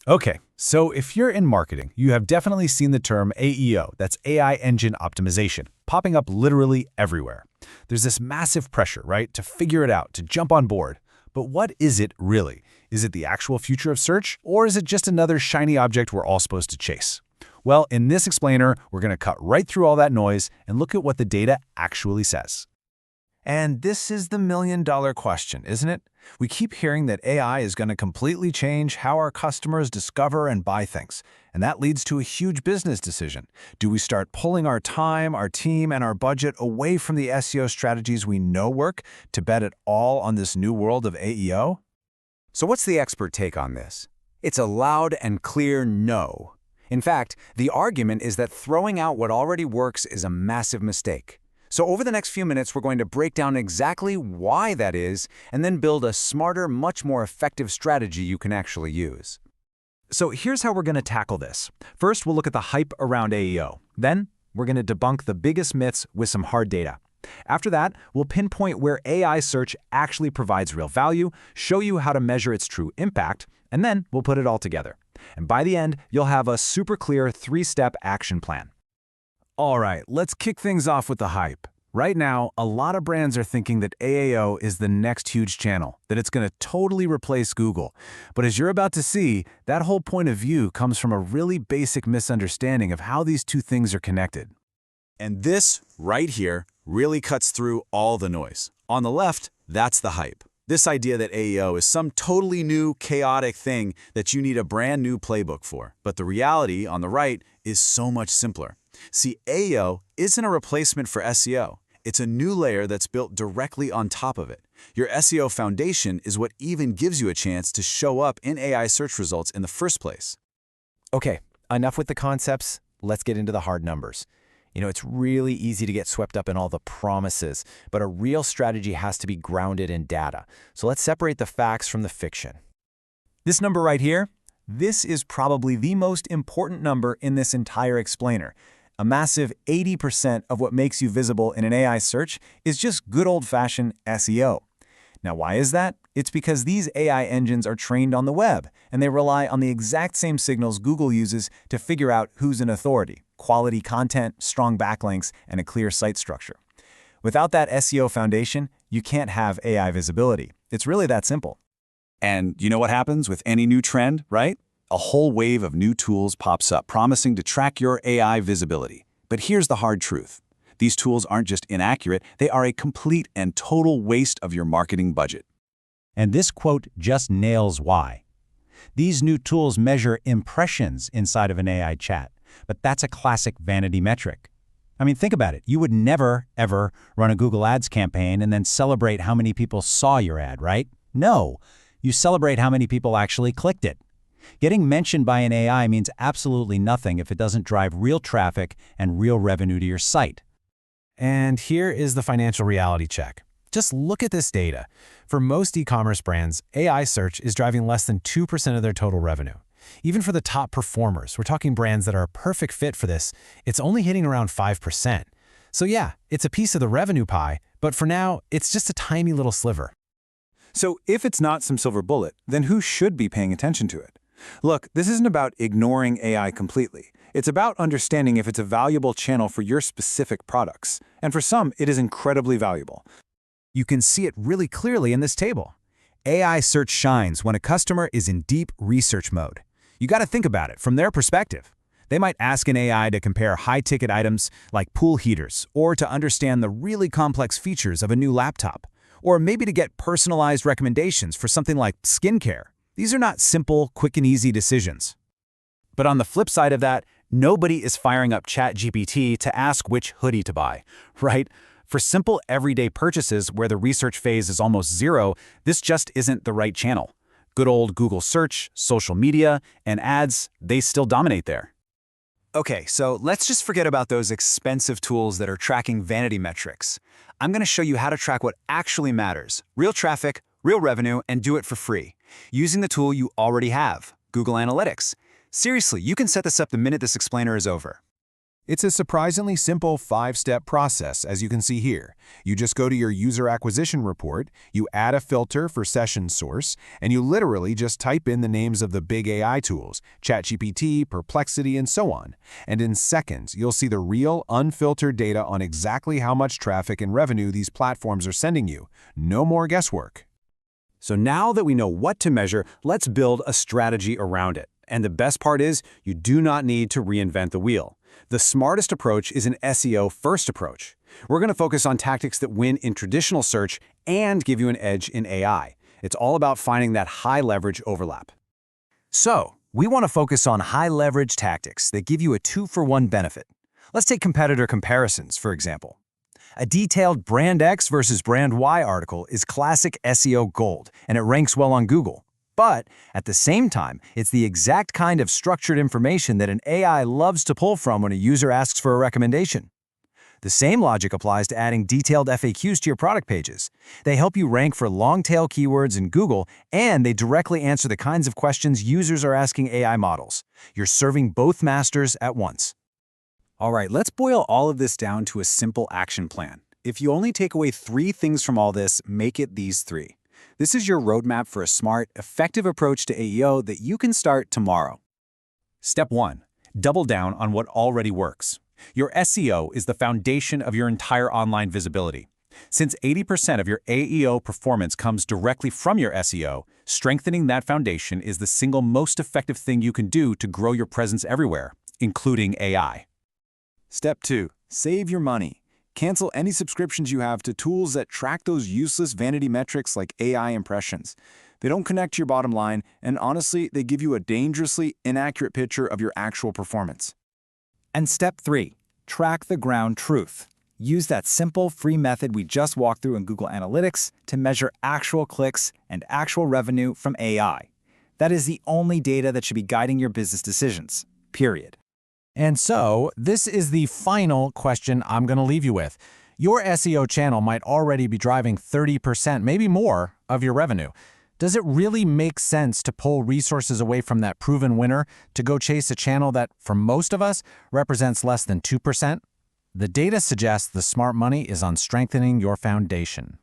Okay, so if you're in marketing, you have definitely seen the term AEO, that's AI Engine Optimization, popping up literally everywhere. There's this massive pressure, right, to figure it out, to jump on board. But what is it really? Is it the actual future of search, or is it just another shiny object we're all supposed to chase? Well, in this explainer, we're going to cut right through all that noise and look at what the data actually says. And this is the million-dollar question, isn't it? We keep hearing that AI is going to completely change how our customers discover and buy things. And that leads to a huge business decision. Do we start pulling our time, our team, and our budget away from the SEO strategies we know work to bet it all on this new world of AEO? So what's the expert take on this? It's a loud and clear no. In fact, the argument is that throwing out what already works is a massive mistake. So over the next few minutes, we're going to break down exactly why that is, and then build a smarter, much more effective strategy you can actually use. So here's how we're going to tackle this. First, we'll look at the hype around AEO. Then, we're going to debunk the biggest myths with some hard data. After that, we'll pinpoint where AI search actually provides real value, show you how to measure its true impact, and then we'll put it all together. And by the end, you'll have a super clear 3-step action plan. All right, let's kick things off with the hype. Right now, a lot of brands are thinking that AEO is the next huge channel, that it's going to totally replace Google. But as you're about to see, that whole point of view comes from a really basic misunderstanding of how these two things are connected. And this, right here, really cuts through all the noise. On the left, that's the hype. This idea that AEO is some totally new, chaotic thing that you need a brand new playbook for. But the reality, on the right, is so much simpler. See, AEO isn't a replacement for SEO. It's a new layer that's built directly on top of it. Your SEO foundation is what even gives you a chance to show up in AI search results in the first place. Okay, enough with the concepts. Let's get into the hard numbers. It's really easy to get swept up in all the promises, but a real strategy has to be grounded in data. So let's separate the facts from the fiction. This number right here, this is probably the most important number in this entire explainer. A massive 80% of what makes you visible in an AI search is just good old-fashioned SEO. Now, why is that? It's because these AI engines are trained on the web, and they rely on the exact same signals Google uses to figure out who's an authority: quality content, strong backlinks, and a clear site structure. Without that SEO foundation, you can't have AI visibility. It's really that simple. And you know what happens with any new trend, right? A whole wave of new tools pops up promising to track your AI visibility. But here's the hard truth. These tools aren't just inaccurate, they are a complete and total waste of your marketing budget. And this quote just nails why. These new tools measure impressions inside of an AI chat, but that's a classic vanity metric. I mean, think about it. You would never, ever run a Google Ads campaign and then celebrate how many people saw your ad, right? No, you celebrate how many people actually clicked it. Getting mentioned by an AI means absolutely nothing if it doesn't drive real traffic and real revenue to your site. And here is the financial reality check. Just look at this data. For most e-commerce brands, AI search is driving less than 2% of their total revenue. Even for the top performers, we're talking brands that are a perfect fit for this, it's only hitting around 5%. So yeah, it's a piece of the revenue pie, but for now, it's just a tiny little sliver. So if it's not some silver bullet, then who should be paying attention to it? Look, this isn't about ignoring AI completely. It's about understanding if it's a valuable channel for your specific products. And for some, it is incredibly valuable. You can see it really clearly in this table. AI search shines when a customer is in deep research mode. You got to think about it from their perspective. They might ask an AI to compare high-ticket items like pool heaters, or to understand the really complex features of a new laptop, or maybe to get personalized recommendations for something like skincare. These are not simple, quick and easy decisions. But on the flip side of that, nobody is firing up ChatGPT to ask which hoodie to buy, right? For simple everyday purchases where the research phase is almost zero, this just isn't the right channel. Good old Google search, social media, and ads, they still dominate there. Okay, so let's just forget about those expensive tools that are tracking vanity metrics. I'm going to show you how to track what actually matters: real traffic, real revenue, and do it for free, using the tool you already have, Google Analytics. Seriously, you can set this up the minute this explainer is over. It's a surprisingly simple 5-step process, as you can see here. You just go to your user acquisition report, you add a filter for session source, and you literally just type in the names of the big AI tools, ChatGPT, Perplexity, and so on. And in seconds, you'll see the real, unfiltered data on exactly how much traffic and revenue these platforms are sending you. No more guesswork. So now that we know what to measure, let's build a strategy around it. And the best part is, you do not need to reinvent the wheel. The smartest approach is an SEO-first approach. We're going to focus on tactics that win in traditional search and give you an edge in AI. It's all about finding that high-leverage overlap. So, we want to focus on high-leverage tactics that give you a 2-for-1 benefit. Let's take competitor comparisons, for example. A detailed Brand X versus Brand Y article is classic SEO gold, and it ranks well on Google. But at the same time, it's the exact kind of structured information that an AI loves to pull from when a user asks for a recommendation. The same logic applies to adding detailed FAQs to your product pages. They help you rank for long-tail keywords in Google, and they directly answer the kinds of questions users are asking AI models. You're serving both masters at once. All right, let's boil all of this down to a simple action plan. If you only take away 3 things from all this, make it these 3. This is your roadmap for a smart, effective approach to AEO that you can start tomorrow. Step 1. Double down on what already works. Your SEO is the foundation of your entire online visibility. Since 80% of your AEO performance comes directly from your SEO, strengthening that foundation is the single most effective thing you can do to grow your presence everywhere, including AI. Step 2. Save your money. Cancel any subscriptions you have to tools that track those useless vanity metrics like AI impressions. They don't connect to your bottom line, and honestly, they give you a dangerously inaccurate picture of your actual performance. And step 3, track the ground truth. Use that simple, free method we just walked through in Google Analytics to measure actual clicks and actual revenue from AI. That is the only data that should be guiding your business decisions, period. And so, this is the final question I'm going to leave you with. Your SEO channel might already be driving 30%, maybe more, of your revenue. Does it really make sense to pull resources away from that proven winner to go chase a channel that, for most of us, represents less than 2%? The data suggests the smart money is on strengthening your foundation.